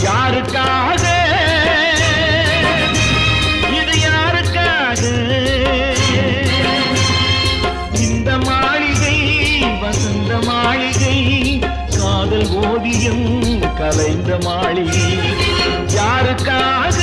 யாருக்காக இது யாருக்காக இந்த மாளிகை வசந்த மாளிகை காதல் ஓவியம் கலைந்த மாளிகை யாருக்காக